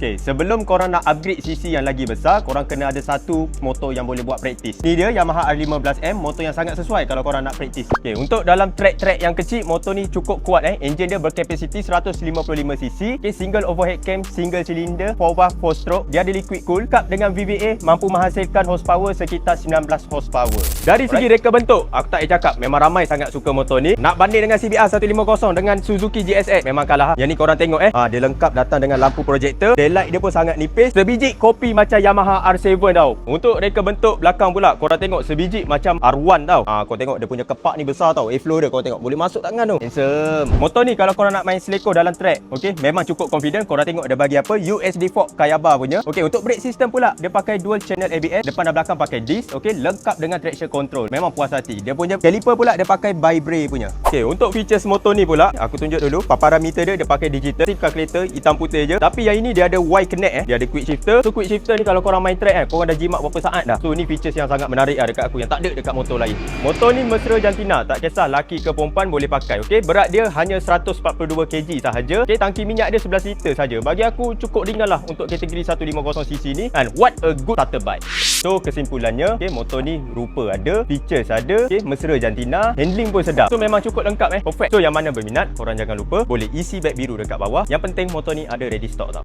Okay, sebelum korang nak upgrade CC yang lagi besar, korang kena ada satu motor yang boleh buat praktis. Ni dia Yamaha R15M, motor yang sangat sesuai kalau korang nak praktis. Okay, untuk dalam track-track yang kecil, motor ni cukup kuat Enjin dia berkapasiti 155cc. Okay, single overhead cam, single cylinder, 4 valve 4 stroke. Dia ada liquid cool. Cup dengan VVA mampu menghasilkan horsepower sekitar 19 horsepower. Dari segi reka bentuk, aku tak payah cakap, memang ramai sangat suka motor ni. Nak banding dengan CBR 150 dengan Suzuki GSX, memang kalah. Yang ni korang tengok dia lengkap datang dengan lampu projector. Taillight dia pun sangat nipis. Sebiji kopi macam Yamaha R7 tau. Untuk reka bentuk belakang pula, korang tengok sebiji macam R1 tau. Korang tengok dia punya kepak ni besar tau. Airflow dia korang tengok boleh masuk tangan tu. Handsome. Motor ni kalau korang nak main seleko dalam track, okey, memang cukup confident. Korang tengok dia bagi apa? USD fork Kayaba punya. Okey, untuk brake system pula, dia pakai dual channel ABS. Depan dan belakang pakai disc. Okey, lengkap dengan traction control. Memang puas hati. Dia punya caliper pula dia pakai Vibray punya. Okey, untuk features motor ni pula, aku tunjuk dulu. Paparan meter dia pakai digital. Tip calculator hitam putih je. Tapi yang ini dia ada Y connect Dia ada quick shifter. So quick shifter ni kalau korang main track korang dah jimat berapa saat dah. So ni features yang sangat menarik dekat aku, yang tak ada dekat motor lain. Motor ni mesra jantina, tak kisah laki ke perempuan boleh pakai. Okey, berat dia hanya 142 kg sahaja. Okey, tangki minyak dia 11 liter saja. Bagi aku cukup ringan lah untuk kategori 150cc ni. And what a good starter bike. So kesimpulannya, okey, motor ni rupa ada, features ada, okey, mesra jantina, handling pun sedap. So memang cukup lengkap perfect. So yang mana berminat, korang jangan lupa boleh isi beg biru dekat bawah. Yang penting motor ni ada ready stock tau.